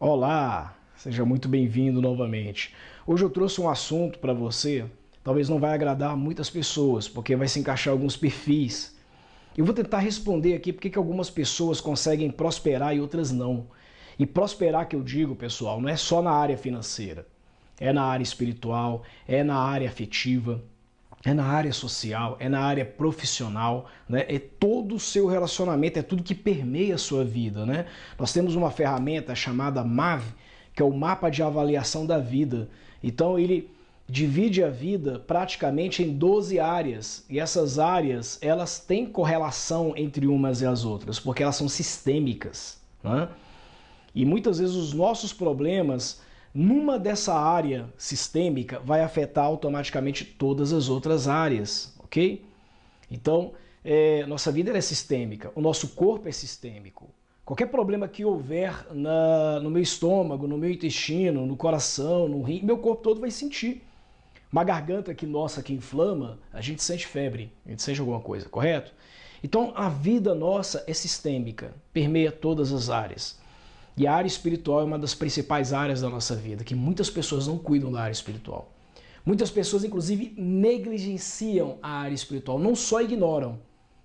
Olá, seja muito bem-vindo novamente. Hoje eu trouxe um assunto para você, talvez não vai agradar muitas pessoas, porque vai se encaixar alguns perfis. Eu vou tentar responder aqui porque que algumas pessoas conseguem prosperar e outras não. E prosperar que eu digo, pessoal, não é só na área financeira. É na área espiritual, é na área afetiva, é na área social, é na área profissional, né? É todo o seu relacionamento, é tudo que permeia a sua vida, né? Nós temos uma ferramenta chamada MAV, que é o mapa de avaliação da vida. Então ele divide a vida praticamente em 12 áreas, e essas áreas, elas têm correlação entre umas e as outras, porque elas são sistêmicas, né? E muitas vezes os nossos problemas numa dessa área sistêmica vai afetar automaticamente todas as outras áreas, ok? Então, nossa vida é sistêmica, o nosso corpo é sistêmico. Qualquer problema que houver no meu estômago, no meu intestino, no coração, no rim, meu corpo todo vai sentir. Uma garganta que nossa que inflama, a gente sente febre, a gente sente alguma coisa, correto? Então, a vida nossa é sistêmica, permeia todas as áreas. E a área espiritual é uma das principais áreas da nossa vida, que muitas pessoas não cuidam da área espiritual. Muitas pessoas, inclusive, negligenciam a área espiritual, não só ignoram,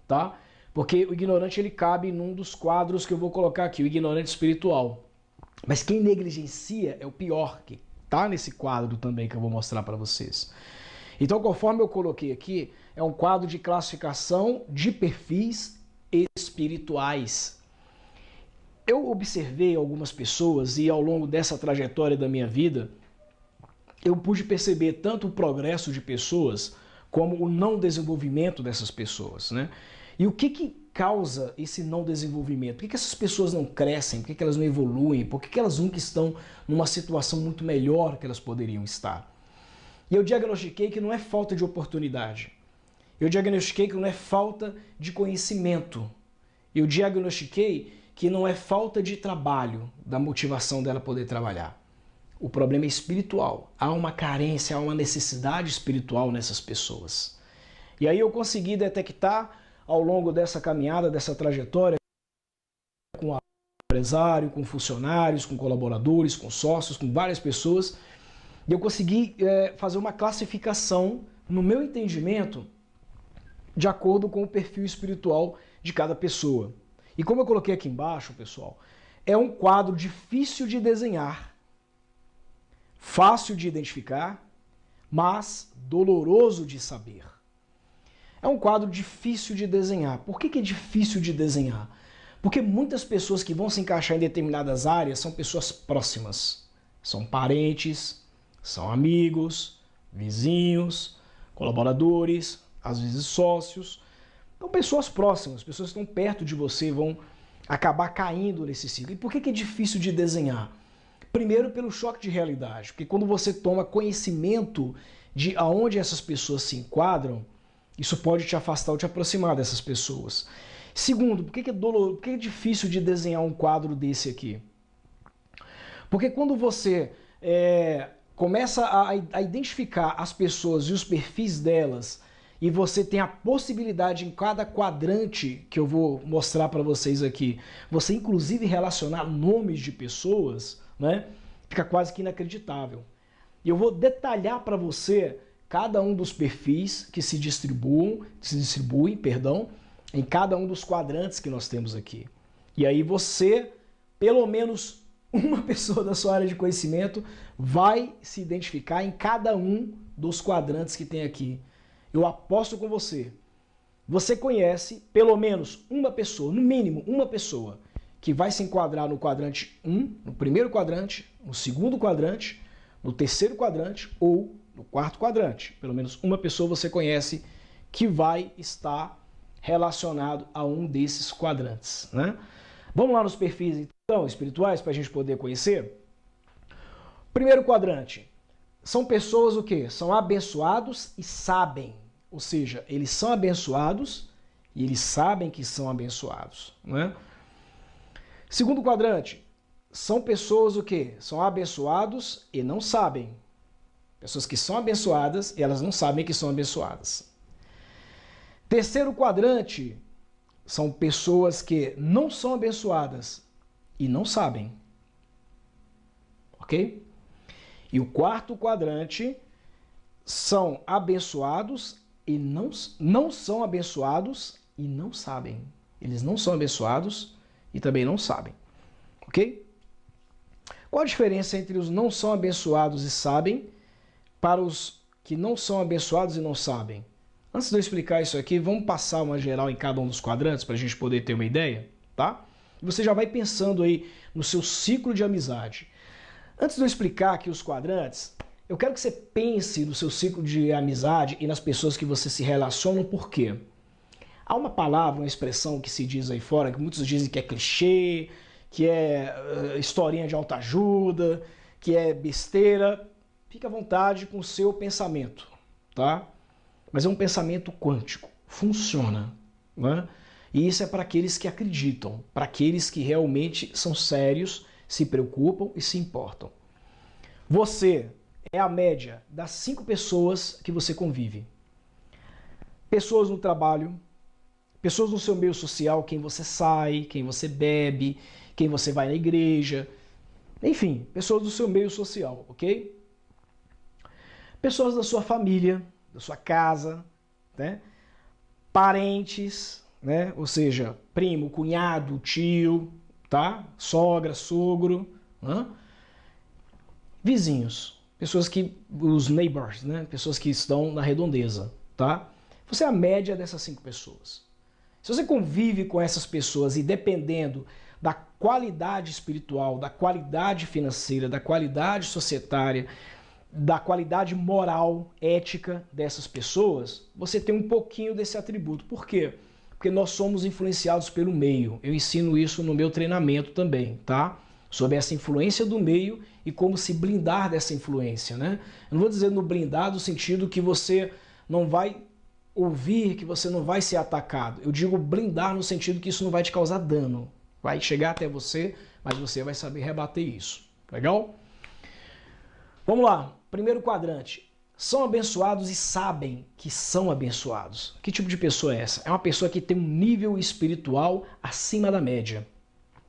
tá? Porque o ignorante ele cabe num dos quadros que eu vou colocar aqui, o ignorante espiritual. Mas quem negligencia é o pior, que tá nesse quadro também que eu vou mostrar para vocês. Então, conforme eu coloquei aqui, é um quadro de classificação de perfis espirituais. Eu observei algumas pessoas e ao longo dessa trajetória da minha vida, eu pude perceber tanto o progresso de pessoas como o não desenvolvimento dessas pessoas, né? E o que causa esse não desenvolvimento? Por que essas pessoas não crescem? Por que elas não evoluem? Por que elas nunca estão numa situação muito melhor que elas poderiam estar? E eu diagnostiquei que não é falta de oportunidade. Eu diagnostiquei que não é falta de conhecimento. Eu diagnostiquei que não é falta de trabalho, da motivação dela poder trabalhar. O problema é espiritual. Há uma carência, há uma necessidade espiritual nessas pessoas. E aí eu consegui detectar ao longo dessa caminhada, dessa trajetória, com empresário, com funcionários, com colaboradores, com sócios, com várias pessoas, e eu consegui fazer uma classificação, no meu entendimento, de acordo com o perfil espiritual de cada pessoa. E como eu coloquei aqui embaixo, pessoal, é um quadro difícil de desenhar, fácil de identificar, mas doloroso de saber. É um quadro difícil de desenhar. Por que é difícil de desenhar? Porque muitas pessoas que vão se encaixar em determinadas áreas são pessoas próximas. São parentes, são amigos, vizinhos, colaboradores, às vezes sócios. Então, pessoas próximas, pessoas que estão perto de você vão acabar caindo nesse ciclo. E por que é difícil de desenhar? Primeiro, pelo choque de realidade, porque quando você toma conhecimento de aonde essas pessoas se enquadram, isso pode te afastar ou te aproximar dessas pessoas. Segundo, por que por que é difícil de desenhar um quadro desse aqui? Porque quando você começa a identificar as pessoas e os perfis delas, e você tem a possibilidade em cada quadrante que eu vou mostrar para vocês aqui, você inclusive relacionar nomes de pessoas, né? Fica quase que inacreditável. E eu vou detalhar para você cada um dos perfis que se distribuem, em cada um dos quadrantes que nós temos aqui. E aí você, pelo menos uma pessoa da sua área de conhecimento, vai se identificar em cada um dos quadrantes que tem aqui. Eu aposto com você. Você conhece pelo menos uma pessoa, no mínimo uma pessoa, que vai se enquadrar no quadrante 1, no primeiro quadrante, no segundo quadrante, no terceiro quadrante ou no quarto quadrante. Pelo menos uma pessoa você conhece que vai estar relacionado a um desses quadrantes, né? Vamos lá nos perfis então espirituais para a gente poder conhecer? Primeiro quadrante. São pessoas o quê? São abençoados e sabem. Ou seja, eles são abençoados e eles sabem que são abençoados, né? Segundo quadrante. São pessoas o quê? São abençoados e não sabem. Pessoas que são abençoadas e elas não sabem que são abençoadas. Terceiro quadrante são pessoas que não são abençoadas e não sabem. ok? E o quarto quadrante são abençoados e não são abençoados e não sabem. Eles não são abençoados e também não sabem, ok? Qual a diferença entre os não são abençoados e sabem para os que não são abençoados e não sabem? Antes de eu explicar isso aqui, vamos passar uma geral em cada um dos quadrantes para a gente poder ter uma ideia, tá? Você já vai pensando aí no seu ciclo de amizade. Antes de eu explicar aqui os quadrantes, eu quero que você pense no seu ciclo de amizade e nas pessoas que você se relaciona, por quê? Há uma palavra, uma expressão que se diz aí fora, que muitos dizem que é clichê, que é historinha de autoajuda, que é besteira. Fique à vontade com o seu pensamento, tá? Mas é um pensamento quântico, funciona, né? E isso é para aqueles que acreditam, para aqueles que realmente são sérios, se preocupam e se importam. Você é a média das 5 pessoas que você convive. Pessoas no trabalho, pessoas no seu meio social, quem você sai, quem você bebe, quem você vai na igreja, enfim, pessoas do seu meio social, ok? Pessoas da sua família, da sua casa, né? Parentes, né? Ou seja, primo, cunhado, tio, tá? Sogra, sogro, né? Vizinhos, pessoas que, os neighbors, né? Pessoas que estão na redondeza, tá? Você é a média dessas 5 pessoas. Se você convive com essas pessoas e dependendo da qualidade espiritual, da qualidade financeira, da qualidade societária, da qualidade moral, ética dessas pessoas, você tem um pouquinho desse atributo. Por quê? Porque nós somos influenciados pelo meio. Eu ensino isso no meu treinamento também, tá? Sobre essa influência do meio e como se blindar dessa influência, né? Eu não vou dizer no blindar no sentido que você não vai ouvir, que você não vai ser atacado. Eu digo blindar no sentido que isso não vai te causar dano. Vai chegar até você, mas você vai saber rebater isso. Legal? Vamos lá. Primeiro quadrante. São abençoados e sabem que são abençoados. Que tipo de pessoa é essa? É uma pessoa que tem um nível espiritual acima da média.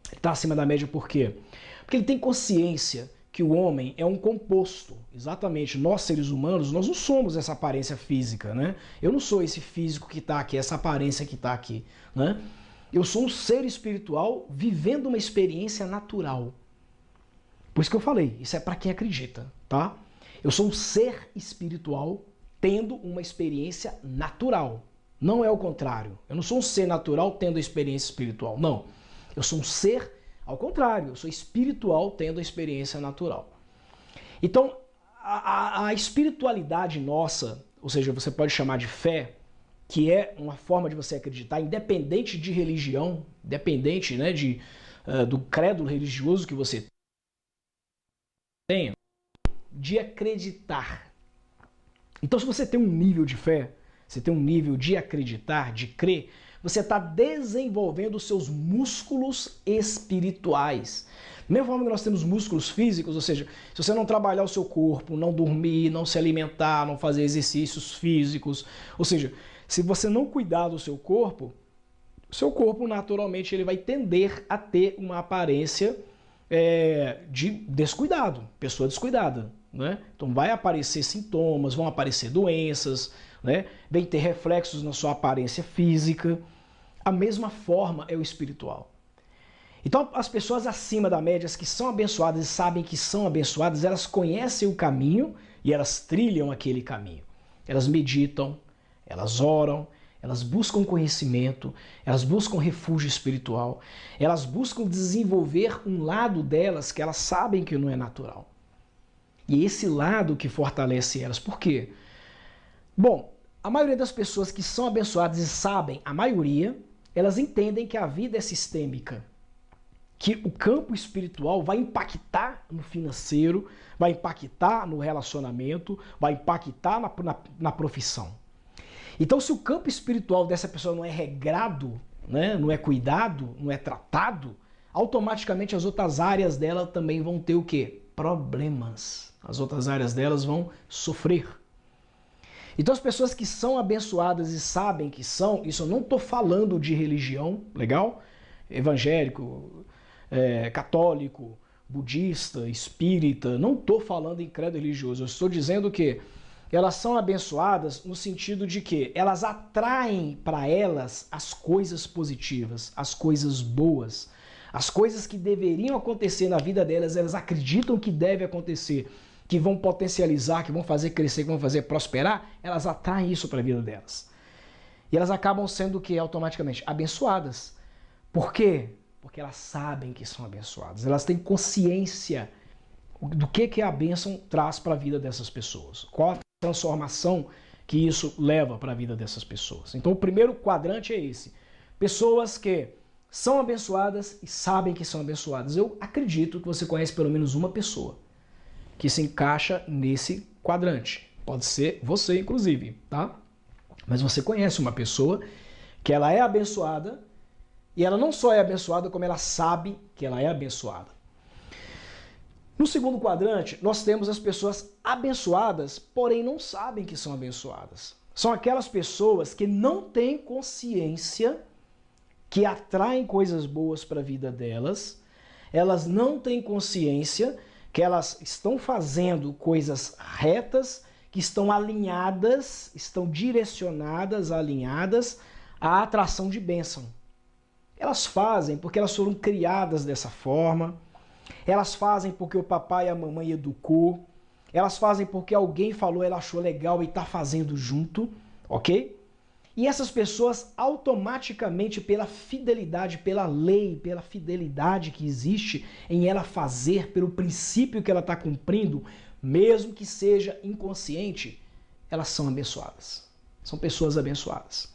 Ele está acima da média por quê? Porque ele tem consciência que o homem é um composto. Exatamente, nós seres humanos, nós não somos essa aparência física, né? Eu não sou esse físico que está aqui, essa aparência que está aqui, né? Eu sou um ser espiritual vivendo uma experiência natural. Por isso que eu falei, isso é para quem acredita, tá? Eu sou um ser espiritual tendo uma experiência natural. Não é o contrário. Eu não sou um ser natural tendo a experiência espiritual, não. Eu sou um ser ao contrário, eu sou espiritual tendo a experiência natural. Então, a espiritualidade nossa, ou seja, você pode chamar de fé, que é uma forma de você acreditar, independente de religião, independente, né, do credo religioso que você tenha, de acreditar. Então, se você tem um nível de fé, você tem um nível de acreditar, de crer, você está desenvolvendo os seus músculos espirituais. Da mesma forma que nós temos músculos físicos, ou seja, se você não trabalhar o seu corpo, não dormir, não se alimentar, não fazer exercícios físicos, ou seja, se você não cuidar do seu corpo, o seu corpo naturalmente ele vai tender a ter uma aparência de descuidado, pessoa descuidada, né? Então vai aparecer sintomas, vão aparecer doenças, né? Vem ter reflexos na sua aparência física. A mesma forma é o espiritual. Então as pessoas acima da média, as que são abençoadas e sabem que são abençoadas, elas conhecem o caminho e elas trilham aquele caminho. Elas meditam, elas oram, elas buscam conhecimento, elas buscam refúgio espiritual, elas buscam desenvolver um lado delas que elas sabem que não é natural. E esse lado que fortalece elas. Por quê? Bom, a maioria das pessoas que são abençoadas e sabem, a maioria, elas entendem que a vida é sistêmica, que o campo espiritual vai impactar no financeiro, vai impactar no relacionamento, vai impactar na profissão. Então, se o campo espiritual dessa pessoa não é regrado, né, não é cuidado, não é tratado, automaticamente as outras áreas dela também vão ter o quê? Problemas. As outras áreas delas vão sofrer. Então as pessoas que são abençoadas e sabem que são, isso eu não estou falando de religião, legal? Evangélico, católico, budista, espírita, não estou falando em credo religioso, eu estou dizendo que elas são abençoadas no sentido de que elas atraem para elas as coisas positivas, as coisas boas, as coisas que deveriam acontecer na vida delas, elas acreditam que deve acontecer, que vão potencializar, que vão fazer crescer, que vão fazer prosperar, elas atraem isso para a vida delas. E elas acabam sendo o que? Automaticamente abençoadas. Por quê? Porque elas sabem que são abençoadas. Elas têm consciência do que a bênção traz para a vida dessas pessoas. Qual a transformação que isso leva para a vida dessas pessoas. Então o primeiro quadrante é esse. Pessoas que são abençoadas e sabem que são abençoadas. Eu acredito que você conhece pelo menos uma pessoa que se encaixa nesse quadrante. Pode ser você, inclusive, tá? Mas você conhece uma pessoa que ela é abençoada e ela não só é abençoada, como ela sabe que ela é abençoada. No segundo quadrante, nós temos as pessoas abençoadas, porém não sabem que são abençoadas. São aquelas pessoas que não têm consciência que atraem coisas boas para a vida delas, elas não têm consciência que elas estão fazendo coisas retas, que estão alinhadas, estão direcionadas, alinhadas à atração de bênção. Elas fazem porque elas foram criadas dessa forma, elas fazem porque o papai e a mamãe educou, elas fazem porque alguém falou, ela achou legal e está fazendo junto, ok? E essas pessoas automaticamente, pela fidelidade, pela lei, pela fidelidade que existe em ela fazer, pelo princípio que ela está cumprindo, mesmo que seja inconsciente, elas são abençoadas. São pessoas abençoadas.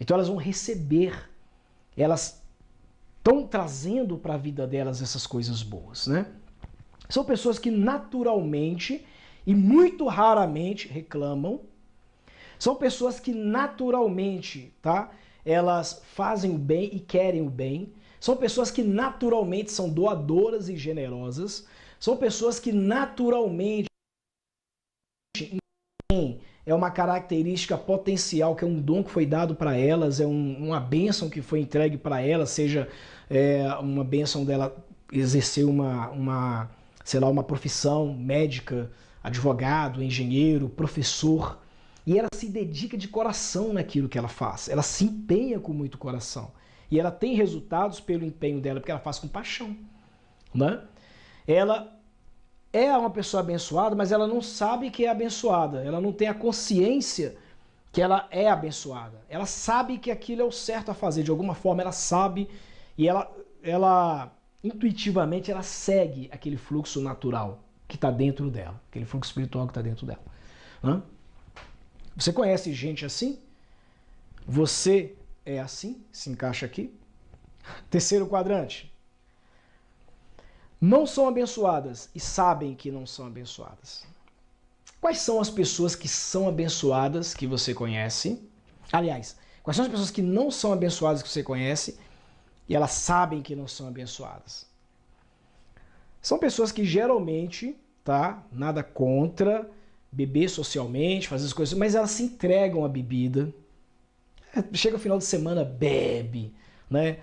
Então elas vão receber, elas estão trazendo para a vida delas essas coisas boas, né? São pessoas que naturalmente e muito raramente reclamam. São pessoas que naturalmente, tá? Elas fazem o bem e querem o bem. São pessoas que naturalmente são doadoras e generosas. São pessoas que naturalmente é uma característica potencial, que é um dom que foi dado para elas, é uma bênção que foi entregue para elas, seja uma bênção dela exercer sei lá, uma profissão médica, advogado, engenheiro, professor. E ela se dedica de coração naquilo que ela faz. Ela se empenha com muito coração. E ela tem resultados pelo empenho dela, porque ela faz com paixão, né? Ela é uma pessoa abençoada, mas ela não sabe que é abençoada. Ela não tem a consciência que ela é abençoada. Ela sabe que aquilo é o certo a fazer. De alguma forma ela sabe e ela intuitivamente ela segue aquele fluxo natural que está dentro dela. Aquele fluxo espiritual que está dentro dela, né? Você conhece gente assim? Você é assim? Se encaixa aqui? Terceiro quadrante. Não são abençoadas e sabem que não são abençoadas. Quais são as pessoas que são abençoadas que você conhece? Aliás, quais são as pessoas que não são abençoadas que você conhece e elas sabem que não são abençoadas? São pessoas que geralmente, tá? Nada contra beber socialmente, fazer as coisas, mas elas se entregam à bebida. Chega o final de semana, bebe, né?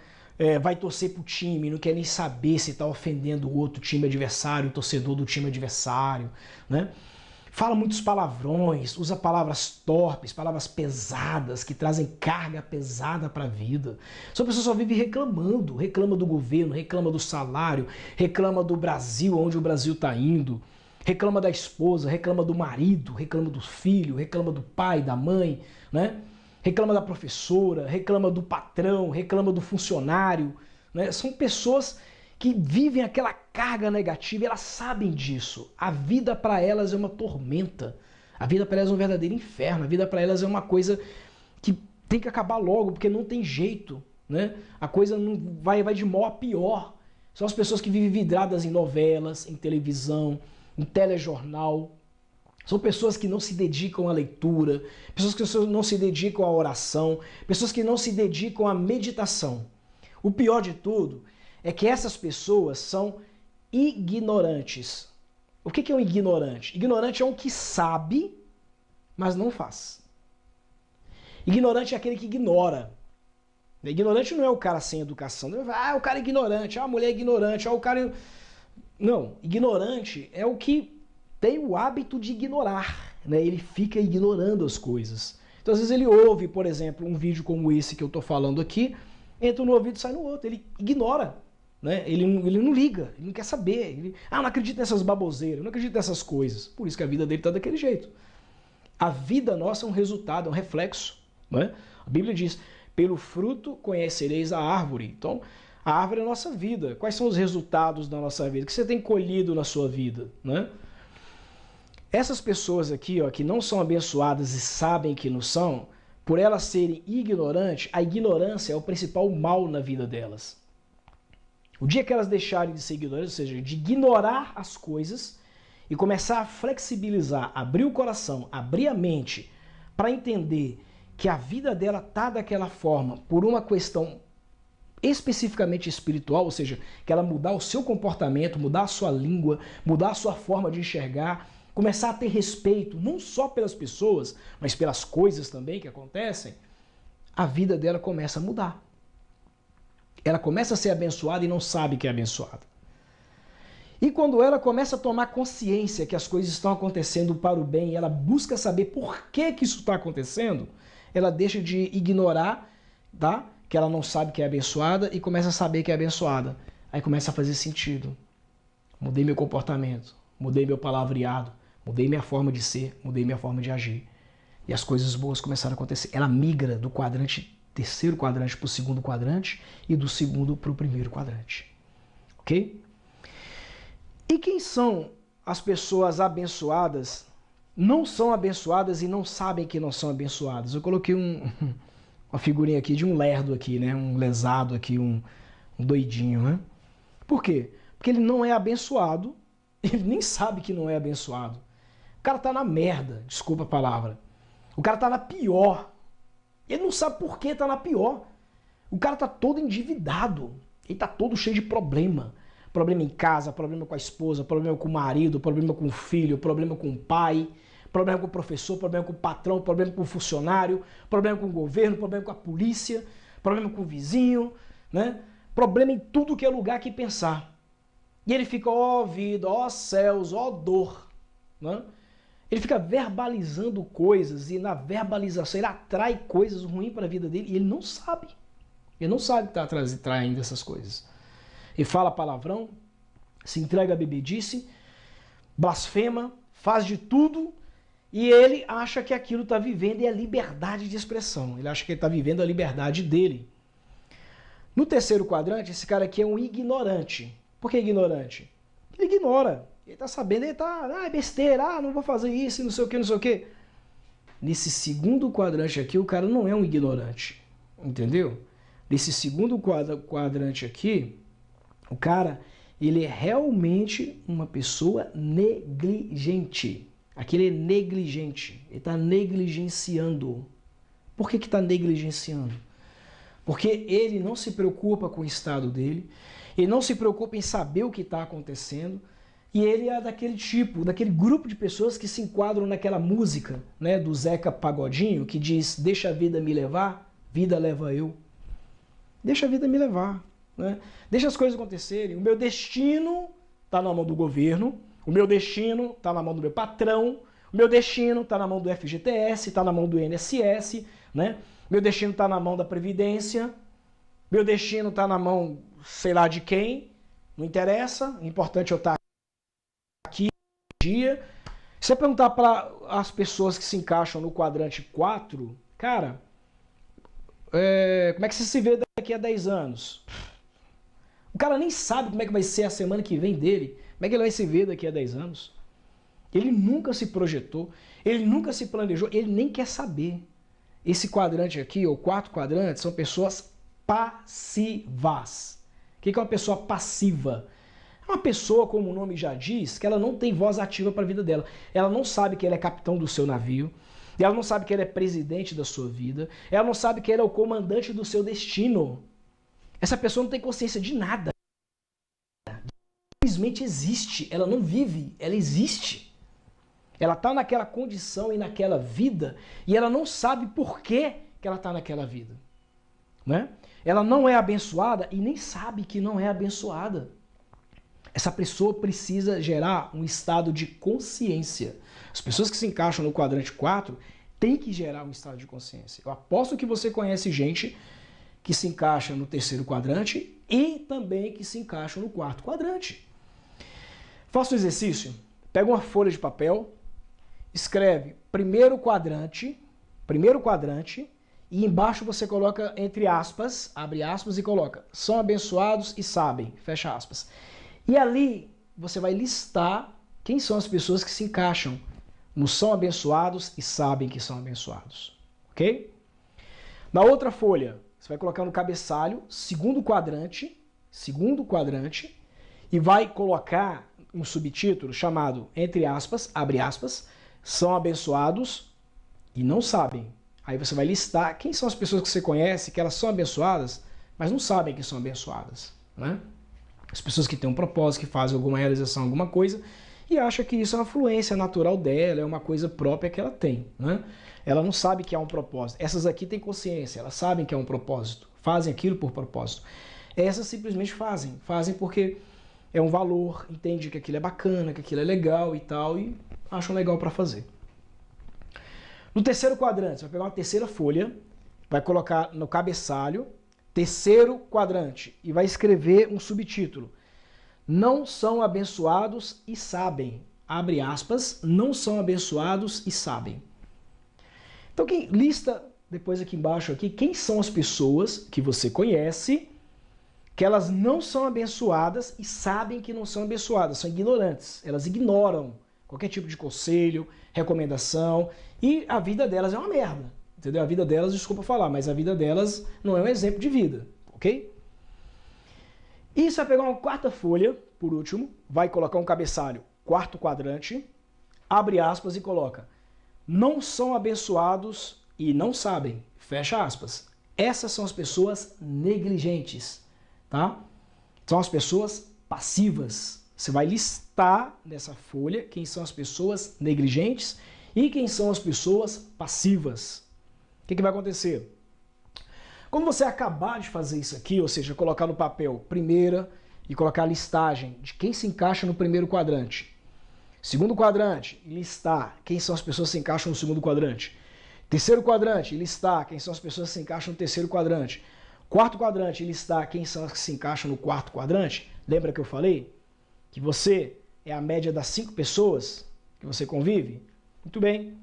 Vai torcer pro time, não quer nem saber se está ofendendo o outro time adversário, o torcedor do time adversário, né? Fala muitos palavrões, usa palavras torpes, palavras pesadas, que trazem carga pesada para a vida. São pessoas que só vivem reclamando, reclama do governo, reclama do salário, reclama do Brasil, onde o Brasil está indo, reclama da esposa, reclama do marido, reclama do filho, reclama do pai, da mãe, né? Reclama da professora, reclama do patrão, reclama do funcionário, né? São pessoas que vivem aquela carga negativa e elas sabem disso. A vida para elas é uma tormenta. A vida para elas é um verdadeiro inferno. A vida para elas é uma coisa que tem que acabar logo, porque não tem jeito, né? A coisa não vai de mal a pior. São as pessoas que vivem vidradas em novelas, em televisão, em telejornal. São pessoas que não se dedicam à leitura, pessoas que não se dedicam à oração, pessoas que não se dedicam à meditação. O pior de tudo é que essas pessoas são ignorantes. O que é um ignorante? Ignorante é um que sabe, mas não faz. Ignorante é aquele que ignora. Ignorante não é o cara sem educação. O cara é ignorante, a mulher é ignorante, o cara Não, ignorante é o que tem o hábito de ignorar, né? Ele fica ignorando as coisas. Então, às vezes ele ouve, por exemplo, um vídeo como esse que eu estou falando aqui, entra no ouvido e sai no outro. Ele ignora, né? Ele não liga, ele não quer saber. Não acredito nessas baboseiras, não acredito nessas coisas. Por isso que a vida dele está daquele jeito. A vida nossa é um resultado, é um reflexo, né? A Bíblia diz, pelo fruto conhecereis a árvore. Então, a árvore é a nossa vida. Quais são os resultados da nossa vida? O que você tem colhido na sua vida, né? Essas pessoas aqui, ó, que não são abençoadas e sabem que não são, por elas serem ignorantes, a ignorância é o principal mal na vida delas. O dia que elas deixarem de ser ignorantes, ou seja, de ignorar as coisas e começar a flexibilizar, abrir o coração, abrir a mente para entender que a vida dela está daquela forma por uma questão especificamente espiritual, ou seja, que ela mudar o seu comportamento, mudar a sua língua, mudar a sua forma de enxergar, começar a ter respeito, não só pelas pessoas, mas pelas coisas também que acontecem, a vida dela começa a mudar. Ela começa a ser abençoada e não sabe que é abençoada. E quando ela começa a tomar consciência que as coisas estão acontecendo para o bem e ela busca saber por que isso está acontecendo, ela deixa de ignorar, tá? Que ela não sabe que é abençoada e começa a saber que é abençoada. Aí começa a fazer sentido. Mudei meu comportamento, mudei meu palavreado, mudei minha forma de ser, mudei minha forma de agir. E as coisas boas começaram a acontecer. Ela migra do terceiro quadrante para o segundo quadrante e do segundo para o primeiro quadrante. Ok? E quem são as pessoas abençoadas? Não são abençoadas e não sabem que não são abençoadas. Eu coloquei uma figurinha aqui de um lerdo aqui, né? Um lesado aqui, um doidinho, né? Por quê? Porque ele não é abençoado, ele nem sabe que não é abençoado. O cara tá na merda, desculpa a palavra. O cara tá na pior. Ele não sabe por que tá na pior. O cara tá todo endividado. Ele tá todo cheio de problema. Problema em casa, problema com a esposa, problema com o marido, problema com o filho, problema com o pai, problema com o professor, problema com o patrão, problema com o funcionário, problema com o governo, problema com a polícia, problema com o vizinho, né? Problema em tudo que é lugar que pensar. E ele fica, ó vida, ó céus, ó dor, né? Ele fica verbalizando coisas e na verbalização ele atrai coisas ruins para a vida dele e ele não sabe. Ele não sabe que está atraindo essas coisas. Ele fala palavrão, se entrega a bebedice, blasfema, faz de tudo e ele acha que aquilo está vivendo é a liberdade de expressão. Ele acha que ele está vivendo a liberdade dele. No terceiro quadrante, esse cara aqui é um ignorante. Por que ignorante? Ele ignora. Ele está sabendo, ele está, é besteira, não vou fazer isso, não sei o que, não sei o que. Nesse segundo quadrante aqui, o cara não é um ignorante. Entendeu? Nesse segundo quadrante aqui, o cara, ele é realmente uma pessoa negligente. Aqui ele é negligente. Ele está negligenciando. Por que está negligenciando? Porque ele não se preocupa com o estado dele, ele não se preocupa em saber o que está acontecendo, e ele é daquele tipo, daquele grupo de pessoas que se enquadram naquela música, né, do Zeca Pagodinho, que diz, deixa a vida me levar, vida leva eu. Deixa a vida me levar. Né? Deixa as coisas acontecerem. O meu destino está na mão do governo, o meu destino está na mão do meu patrão, o meu destino está na mão do FGTS, está na mão do INSS, né? Meu destino está na mão da Previdência, meu destino está na mão, sei lá de quem, não interessa, o importante é eu estar aqui um dia. Se você perguntar para as pessoas que se encaixam no quadrante 4, cara, como é que você se vê daqui a 10 anos? O cara nem sabe como é que vai ser a semana que vem dele, como é que ele vai se ver daqui a 10 anos. Ele nunca se projetou, ele nunca se planejou, ele nem quer saber. Esse quadrante aqui, ou 4 quadrantes, são pessoas passivas. O que é uma pessoa passiva? É uma pessoa, como o nome já diz, que ela não tem voz ativa para a vida dela. Ela não sabe que ele é capitão do seu navio, ela não sabe que ele é presidente da sua vida, ela não sabe que ele é o comandante do seu destino. Essa pessoa não tem consciência de nada. Simplesmente existe, ela não vive, ela existe. Ela está naquela condição e naquela vida e ela não sabe por que ela está naquela vida. Né? Ela não é abençoada e nem sabe que não é abençoada. Essa pessoa precisa gerar um estado de consciência. As pessoas que se encaixam no quadrante 4 têm que gerar um estado de consciência. Eu aposto que você conhece gente que se encaixa no terceiro quadrante e também que se encaixa no quarto quadrante. Faça um exercício, pega uma folha de papel, escreve primeiro quadrante, e embaixo você coloca entre aspas, abre aspas e coloca, são abençoados e sabem, fecha aspas. E ali você vai listar quem são as pessoas que se encaixam no são abençoados e sabem que são abençoados, ok? Na outra folha, você vai colocar no cabeçalho, segundo quadrante, e vai colocar um subtítulo chamado, entre aspas, abre aspas, são abençoados e não sabem. Aí você vai listar quem são as pessoas que você conhece, que elas são abençoadas, mas não sabem que são abençoadas, né? As pessoas que têm um propósito, que fazem alguma realização, alguma coisa, e acham que isso é uma fluência natural dela, é uma coisa própria que ela tem, né? Ela não sabe que há um propósito. Essas aqui têm consciência, elas sabem que há um propósito, fazem aquilo por propósito. Essas simplesmente fazem porque é um valor, entende que aquilo é bacana, que aquilo é legal e tal, e acham legal para fazer. No terceiro quadrante, você vai pegar uma terceira folha, vai colocar no cabeçalho, terceiro quadrante, e vai escrever um subtítulo. Não são abençoados e sabem. Abre aspas, não são abençoados e sabem. Então, quem lista depois aqui embaixo, quem são as pessoas que você conhece, que elas não são abençoadas e sabem que não são abençoadas, são ignorantes. Elas ignoram qualquer tipo de conselho, recomendação, e a vida delas é uma merda. Entendeu? A vida delas, desculpa falar, mas a vida delas não é um exemplo de vida, ok? E você vai pegar uma quarta folha, por último, vai colocar um cabeçalho, quarto quadrante, abre aspas e coloca, não são abençoados e não sabem, fecha aspas. Essas são as pessoas negligentes, tá? São as pessoas passivas. Você vai listar nessa folha quem são as pessoas negligentes e quem são as pessoas passivas. O que vai acontecer? Quando você acabar de fazer isso aqui, ou seja, colocar no papel primeira e colocar a listagem de quem se encaixa no primeiro quadrante, segundo quadrante, listar quem são as pessoas que se encaixam no segundo quadrante, terceiro quadrante, listar quem são as pessoas que se encaixam no terceiro quadrante, quarto quadrante, listar quem são as que se encaixam no quarto quadrante. Lembra que eu falei que você é a média das 5 pessoas que você convive? Muito bem.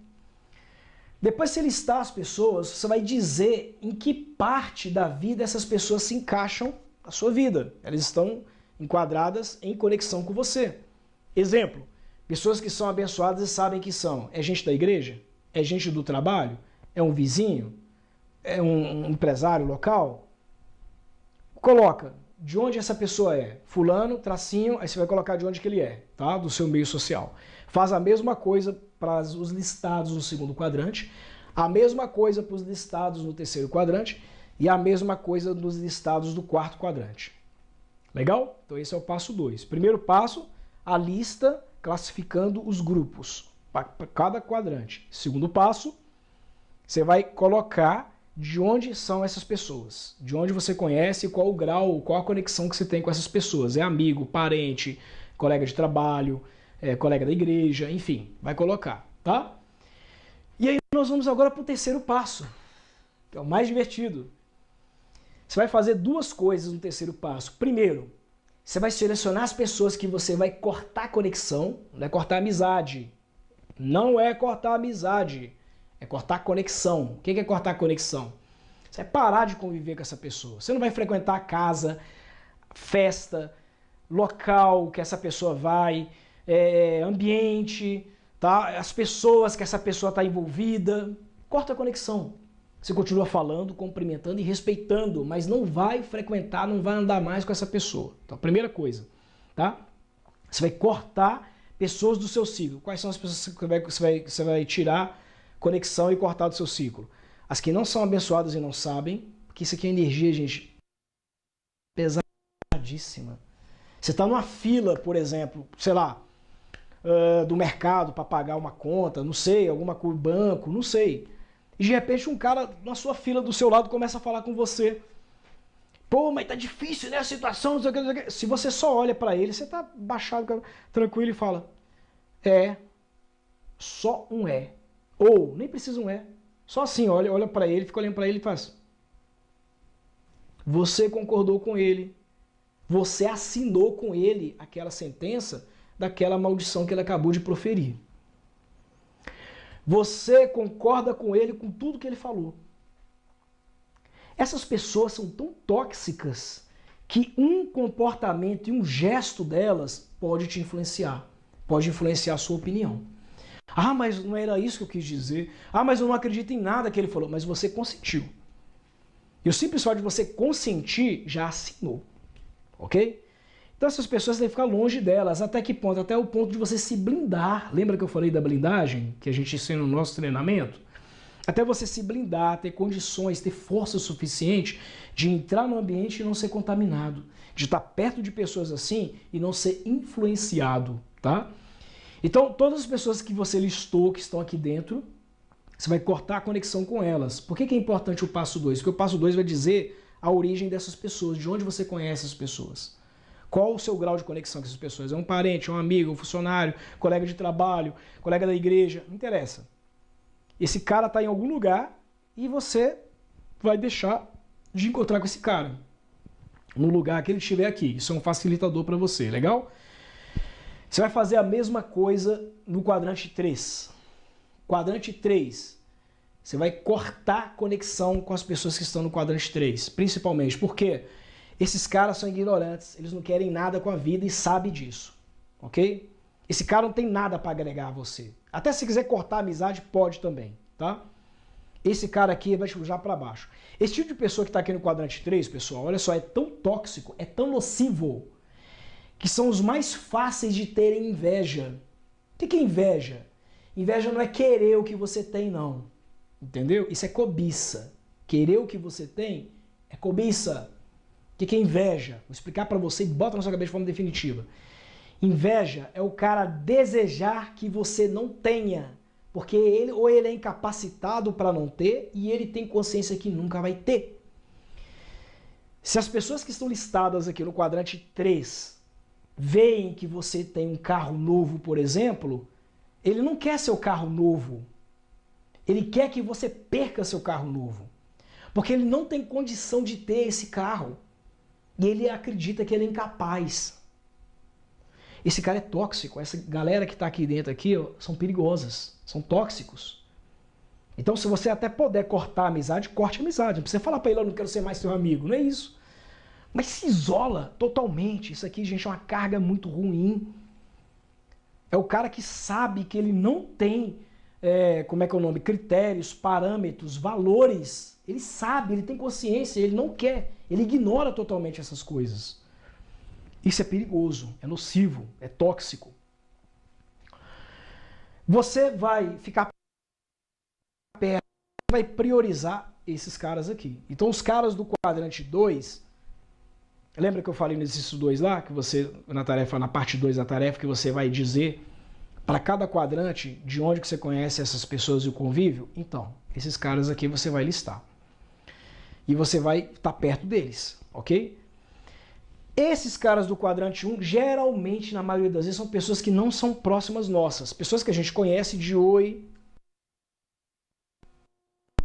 Depois que você listar as pessoas, você vai dizer em que parte da vida essas pessoas se encaixam na sua vida. Elas estão enquadradas em conexão com você. Exemplo, pessoas que são abençoadas e sabem que são. É gente da igreja? É gente do trabalho? É um vizinho? É um empresário local? Coloca de onde essa pessoa é. Fulano, tracinho, aí você vai colocar de onde que ele é, tá? Do seu meio social. Faz a mesma coisa para os listados no segundo quadrante, a mesma coisa para os listados no terceiro quadrante e a mesma coisa nos listados do quarto quadrante. Legal? Então esse é o passo 2. Primeiro passo, a lista classificando os grupos para cada quadrante. Segundo passo, você vai colocar de onde são essas pessoas, de onde você conhece, qual o grau, qual a conexão que você tem com essas pessoas. É amigo, parente, colega de trabalho, colega da igreja, enfim, vai colocar, tá? E aí nós vamos agora para o terceiro passo, que é o mais divertido. Você vai fazer 2 coisas no terceiro passo. Primeiro, você vai selecionar as pessoas que você vai cortar conexão, não é cortar amizade. Não é cortar amizade, é cortar conexão. O que é cortar conexão? Você vai parar de conviver com essa pessoa. Você não vai frequentar a casa, festa, local que essa pessoa vai, ambiente, tá? As pessoas que essa pessoa está envolvida. Corta a conexão. Você continua falando, cumprimentando e respeitando, mas não vai frequentar, não vai andar mais com essa pessoa. Então, primeira coisa, tá? Você vai cortar pessoas do seu ciclo. Quais são as pessoas que você vai tirar conexão e cortar do seu ciclo? As que não são abençoadas e não sabem, porque isso aqui é energia, gente, pesadíssima. Você está numa fila, por exemplo, sei lá, do mercado para pagar uma conta, não sei, alguma coisa, banco, não sei. E de repente um cara na sua fila do seu lado começa a falar com você. Pô, mas tá difícil, né, a situação, não sei o que, não sei o que. Se você só olha pra ele, você tá baixado, tranquilo e fala, é, só um é. Ou, nem precisa um é. Só assim, olha pra ele, fica olhando pra ele e faz. Você concordou com ele. Você assinou com ele aquela sentença daquela maldição que ele acabou de proferir. Você concorda com ele com tudo que ele falou. Essas pessoas são tão tóxicas que um comportamento e um gesto delas pode te influenciar. Pode influenciar a sua opinião. Ah, mas não era isso que eu quis dizer. Ah, mas eu não acredito em nada que ele falou. Mas você consentiu. E o simples fato de você consentir já assinou. Ok? Então essas pessoas têm que ficar longe delas. Até que ponto? Até o ponto de você se blindar. Lembra que eu falei da blindagem? Que a gente ensina no nosso treinamento? Até você se blindar, ter condições, ter força suficiente de entrar no ambiente e não ser contaminado. De estar perto de pessoas assim e não ser influenciado, tá? Então, todas as pessoas que você listou, que estão aqui dentro, você vai cortar a conexão com elas. Por que é importante o passo 2? Porque o passo 2 vai dizer a origem dessas pessoas, de onde você conhece essas pessoas. Qual o seu grau de conexão com essas pessoas? É um parente, um amigo, um funcionário, colega de trabalho, colega da igreja, não interessa. Esse cara está em algum lugar e você vai deixar de encontrar com esse cara no lugar que ele estiver aqui. Isso é um facilitador para você, legal? Você vai fazer a mesma coisa no quadrante 3. Quadrante 3, você vai cortar a conexão com as pessoas que estão no quadrante 3, principalmente porque esses caras são ignorantes, eles não querem nada com a vida e sabem disso, ok? Esse cara não tem nada para agregar a você. Até se quiser cortar a amizade, pode também, tá? Esse cara aqui vai te puxar para baixo. Esse tipo de pessoa que está aqui no quadrante 3, pessoal, olha só, é tão tóxico, é tão nocivo, que são os mais fáceis de terem inveja. O que é inveja? Inveja não é querer o que você tem, não. Entendeu? Isso é cobiça. Querer o que você tem é cobiça. O que é inveja? Vou explicar para você e bota na sua cabeça de forma definitiva. Inveja é o cara desejar que você não tenha, porque ele é incapacitado para não ter e ele tem consciência que nunca vai ter. Se as pessoas que estão listadas aqui no quadrante 3 veem que você tem um carro novo, por exemplo, ele não quer seu carro novo. Ele quer que você perca seu carro novo. Porque ele não tem condição de ter esse carro. E ele acredita que ele é incapaz. Esse cara é tóxico. Essa galera que está aqui dentro aqui, ó, são perigosas. São tóxicos. Então, se você até puder cortar a amizade, corte a amizade. Não precisa falar para ele, eu não quero ser mais seu amigo. Não é isso. Mas se isola totalmente. Isso aqui, gente, é uma carga muito ruim. É o cara que sabe que ele não tem, como é que é o nome? Critérios, parâmetros, valores. Ele sabe, ele tem consciência, ele não quer. Ele ignora totalmente essas coisas. Isso é perigoso, é nocivo, é tóxico. Você vai ficar perto, vai priorizar esses caras aqui. Então os caras do quadrante 2, lembra que eu falei nesses 2 lá, que você, na parte 2 da tarefa, que você vai dizer para cada quadrante de onde que você conhece essas pessoas e o convívio? Então, esses caras aqui você vai listar. E você vai estar perto deles, ok? Esses caras do quadrante 1, geralmente, na maioria das vezes, são pessoas que não são próximas nossas. Pessoas que a gente conhece de oi,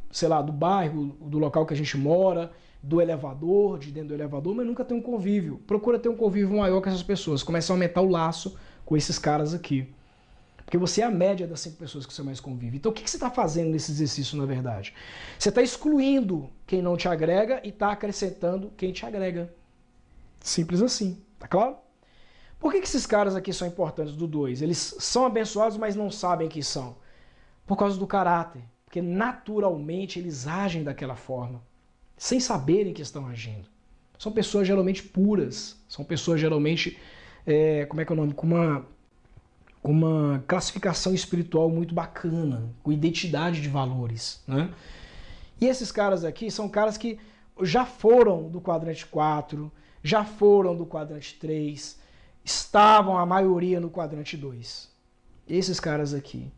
sei lá, do bairro, do local que a gente mora, do elevador, de dentro do elevador, mas nunca tem um convívio. Procura ter um convívio maior com essas pessoas. Começa a aumentar o laço com esses caras aqui. Porque você é a média das 5 pessoas que você mais convive. Então o que você está fazendo nesse exercício, na verdade? Você está excluindo quem não te agrega e está acrescentando quem te agrega. Simples assim, tá claro? Por que esses caras aqui são importantes do 2? Eles são abençoados, mas não sabem que são. Por causa do caráter. Porque naturalmente eles agem daquela forma, sem saberem que estão agindo. São pessoas geralmente puras. São pessoas geralmente, como é que é o nome? Com uma classificação espiritual muito bacana, com identidade de valores, né? E esses caras aqui são caras que já foram do quadrante 4, já foram do quadrante 3, estavam a maioria no quadrante 2. Esses caras aqui.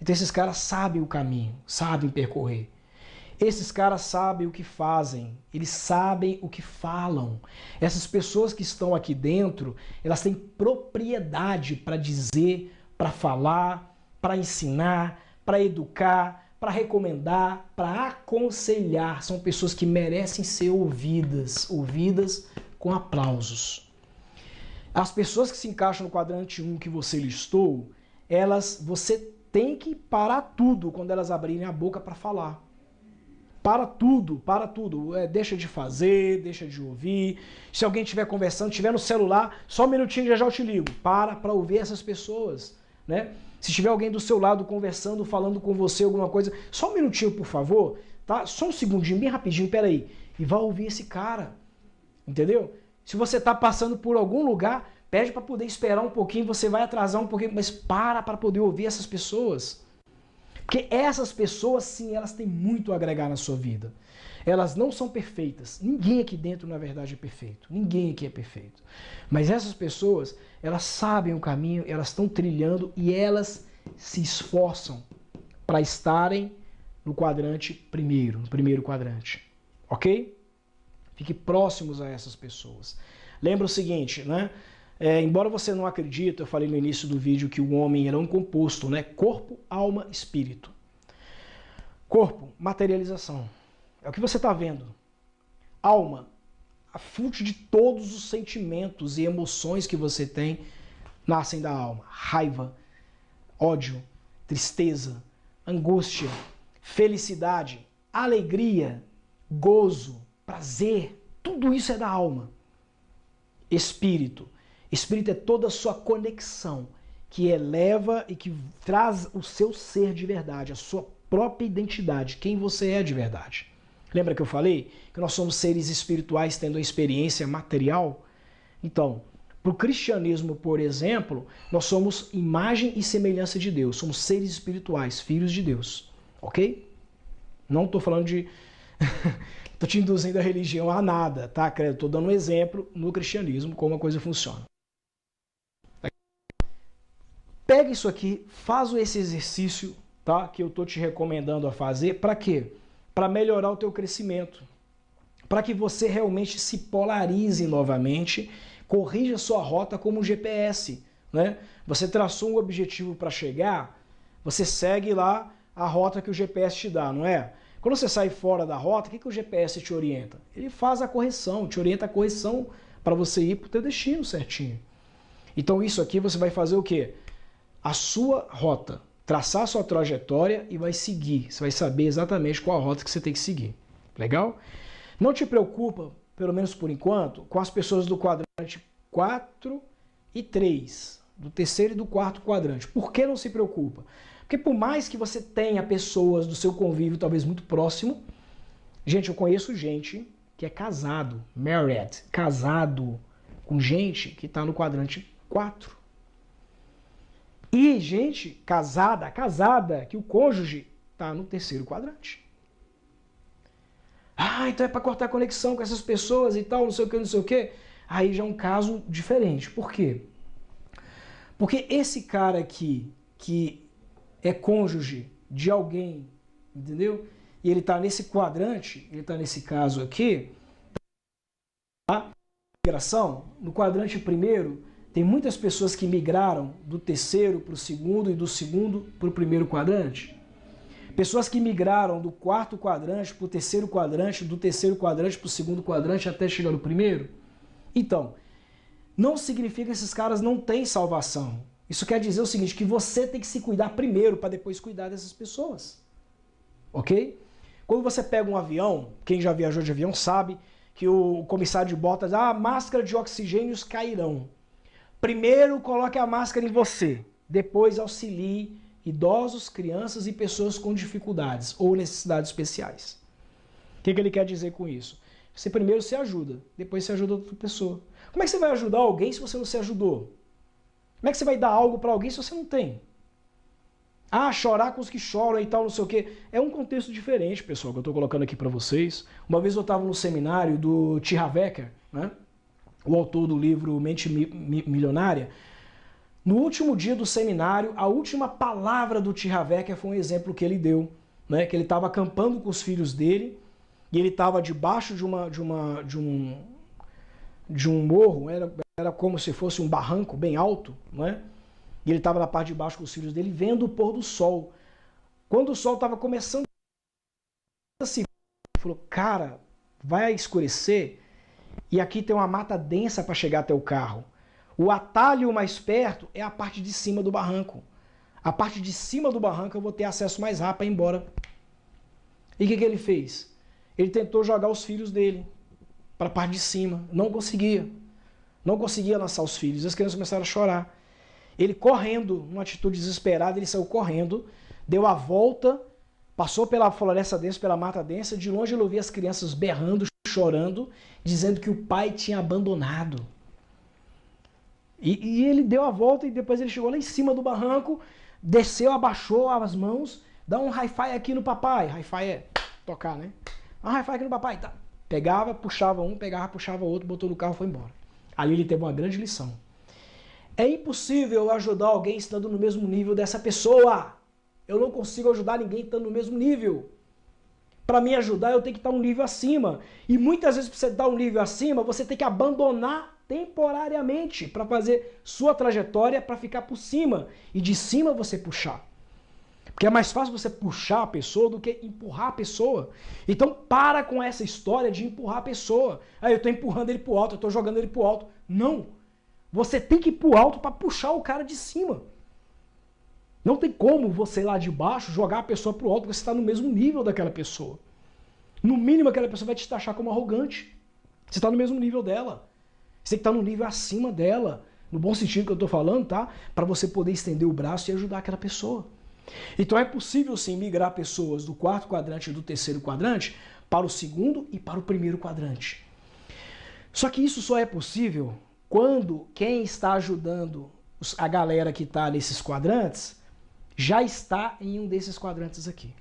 Então esses caras sabem o caminho, sabem percorrer. Esses caras sabem o que fazem, eles sabem o que falam. Essas pessoas que estão aqui dentro, elas têm propriedade para dizer, para falar, para ensinar, para educar, para recomendar, para aconselhar. São pessoas que merecem ser ouvidas, ouvidas com aplausos. As pessoas que se encaixam no quadrante 1 que você listou, você tem que parar tudo quando elas abrirem a boca para falar. Para tudo. Deixa de fazer, deixa de ouvir. Se alguém estiver conversando, estiver no celular, só um minutinho, já eu te ligo. Para ouvir essas pessoas, né? Se tiver alguém do seu lado conversando, falando com você alguma coisa, só um minutinho, por favor, tá? Só um segundinho, bem rapidinho, peraí. E vá ouvir esse cara, entendeu? Se você está passando por algum lugar, pede para poder esperar um pouquinho, você vai atrasar um pouquinho, mas para poder ouvir essas pessoas. Porque essas pessoas, sim, elas têm muito a agregar na sua vida. Elas não são perfeitas. Ninguém aqui dentro, na verdade, é perfeito. Ninguém aqui é perfeito. Mas essas pessoas, elas sabem o caminho, elas estão trilhando e elas se esforçam para estarem no quadrante primeiro, no primeiro quadrante. Ok? Fique próximos a essas pessoas. Lembra o seguinte, né? Embora você não acredite, eu falei no início do vídeo que o homem era um composto, né? Corpo, alma, espírito. Corpo, materialização. É o que você está vendo. Alma, a fonte de todos os sentimentos e emoções que você tem nascem da alma. Raiva, ódio, tristeza, angústia, felicidade, alegria, gozo, prazer. Tudo isso é da alma. Espírito. Espírito é toda a sua conexão que eleva e que traz o seu ser de verdade, a sua própria identidade, quem você é de verdade. Lembra que eu falei que nós somos seres espirituais tendo a experiência material? Então, para o cristianismo, por exemplo, nós somos imagem e semelhança de Deus, somos seres espirituais, filhos de Deus, ok? Não estou falando de... Estou te induzindo a religião a nada, tá? Estou dando um exemplo no cristianismo, como a coisa funciona. Pega isso aqui, faz esse exercício, tá? Que eu estou te recomendando a fazer. Para quê? Para melhorar o teu crescimento. Para que você realmente se polarize novamente, corrija sua rota como um GPS, né? Você traçou um objetivo para chegar, você segue lá a rota que o GPS te dá, não é? Quando você sai fora da rota, o que o GPS te orienta? Ele faz a correção, te orienta a correção para você ir para o teu destino certinho. Então isso aqui você vai fazer o quê? A sua rota, traçar a sua trajetória e vai seguir. Você vai saber exatamente qual a rota que você tem que seguir. Legal? Não te preocupa, pelo menos por enquanto, com as pessoas do quadrante 4 e 3, do terceiro e do quarto quadrante. Por que não se preocupa? Porque por mais que você tenha pessoas do seu convívio talvez muito próximo, gente, eu conheço gente que é casado, married, casado com gente que está no quadrante 4. E gente casada, que o cônjuge está no terceiro quadrante. Ah, então é para cortar a conexão com essas pessoas e tal, não sei o que, não sei o que. Aí já é um caso diferente. Por quê? Porque esse cara aqui, que é cônjuge de alguém, entendeu? E ele está nesse quadrante, ele está nesse caso aqui, tá? Migração, no quadrante primeiro, tem muitas pessoas que migraram do terceiro para o segundo e do segundo para o primeiro quadrante. Pessoas que migraram do quarto quadrante para o terceiro quadrante, do terceiro quadrante para o segundo quadrante até chegar no primeiro. Então, não significa que esses caras não têm salvação. Isso quer dizer o seguinte, que você tem que se cuidar primeiro para depois cuidar dessas pessoas. Ok? Quando você pega um avião, quem já viajou de avião sabe que o comissário de bordo diz, máscara de oxigênios cairão. Primeiro coloque a máscara em você, depois auxilie idosos, crianças e pessoas com dificuldades ou necessidades especiais. O que ele quer dizer com isso? Você primeiro se ajuda, depois você ajuda outra pessoa. Como é que você vai ajudar alguém se você não se ajudou? Como é que você vai dar algo para alguém se você não tem? Chorar com os que choram e tal, não sei o quê. É um contexto diferente, pessoal, que eu estou colocando aqui para vocês. Uma vez eu estava no seminário do T. Harv Eker, né? O autor do livro Mente Milionária. No último dia do seminário, a última palavra do T. Harv Eker foi um exemplo que ele deu, né, que ele estava acampando com os filhos dele, e ele estava debaixo de um morro, era como se fosse um barranco bem alto, né? E ele estava na parte de baixo com os filhos dele, vendo o pôr do sol. Quando o sol estava começando a se... Ele falou, cara, vai escurecer e aqui tem uma mata densa para chegar até o carro. O atalho mais perto é a parte de cima do barranco. A parte de cima do barranco eu vou ter acesso mais rápido para ir embora. E o que ele fez? Ele tentou jogar os filhos dele para a parte de cima. Não conseguia. Não conseguia lançar os filhos. As crianças começaram a chorar. Ele correndo, numa atitude desesperada, ele saiu correndo, deu a volta, passou pela floresta densa, pela mata densa. De longe ele ouvia as crianças berrando, chorando, dizendo que o pai tinha abandonado. E ele deu a volta e depois ele chegou lá em cima do barranco, desceu, abaixou as mãos, dá um hi-fi aqui no papai. Hi-fi é tocar, né? Um hi-fi aqui no papai. Tá. Pegava, puxava um, pegava, puxava outro, botou no carro e foi embora. Ali ele teve uma grande lição. É impossível ajudar alguém estando no mesmo nível dessa pessoa. Eu não consigo ajudar ninguém estando no mesmo nível. Para me ajudar, eu tenho que estar um nível acima. E muitas vezes, para você dar um nível acima, você tem que abandonar temporariamente para fazer sua trajetória para ficar por cima. E de cima você puxar. Porque é mais fácil você puxar a pessoa do que empurrar a pessoa. Então para com essa história de empurrar a pessoa. Eu estou empurrando ele para o alto, eu estou jogando ele para o alto. Não. Você tem que ir para o alto para puxar o cara de cima. Não tem como você lá de baixo jogar a pessoa para o alto, porque você está no mesmo nível daquela pessoa. No mínimo aquela pessoa vai te taxar como arrogante. Você está no mesmo nível dela. Você tem que estar no nível acima dela. No bom sentido que eu estou falando, tá? Para você poder estender o braço e ajudar aquela pessoa. Então é possível sim migrar pessoas do quarto quadrante e do terceiro quadrante para o segundo e para o primeiro quadrante. Só que isso só é possível quando quem está ajudando a galera que está nesses quadrantes já está em um desses quadrantes aqui.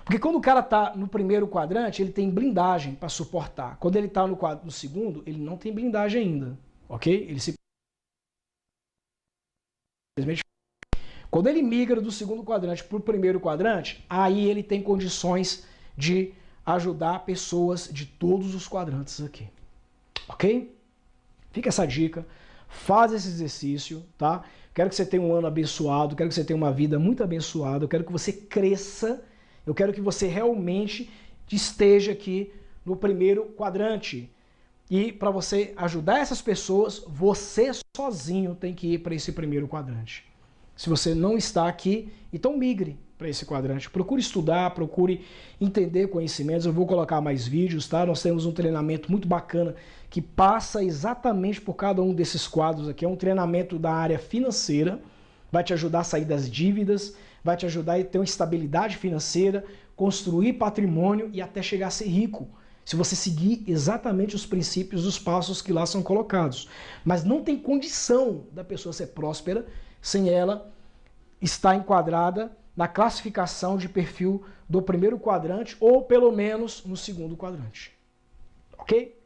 Porque quando o cara está no primeiro quadrante, ele tem blindagem para suportar. Quando ele está no segundo, ele não tem blindagem ainda. Ok? Ele simplesmente... Quando ele migra do segundo quadrante para o primeiro quadrante, aí ele tem condições de ajudar pessoas de todos os quadrantes aqui. Ok? Fica essa dica. Faz esse exercício, tá? Quero que você tenha um ano abençoado, quero que você tenha uma vida muito abençoada, eu quero que você cresça, eu quero que você realmente esteja aqui no primeiro quadrante. E para você ajudar essas pessoas, você sozinho tem que ir para esse primeiro quadrante. Se você não está aqui, então migre para esse quadrante. Procure estudar, procure entender conhecimentos. Eu vou colocar mais vídeos, tá? Nós temos um treinamento muito bacana que passa exatamente por cada um desses quadros aqui. É um treinamento da área financeira, vai te ajudar a sair das dívidas, vai te ajudar a ter uma estabilidade financeira, construir patrimônio e até chegar a ser rico. Se você seguir exatamente os princípios, os passos que lá são colocados. Mas não tem condição da pessoa ser próspera sem ela estar enquadrada na classificação de perfil do primeiro quadrante ou pelo menos no segundo quadrante. Ok?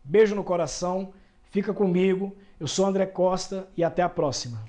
Beijo no coração, fica comigo, eu sou André Costa e até a próxima.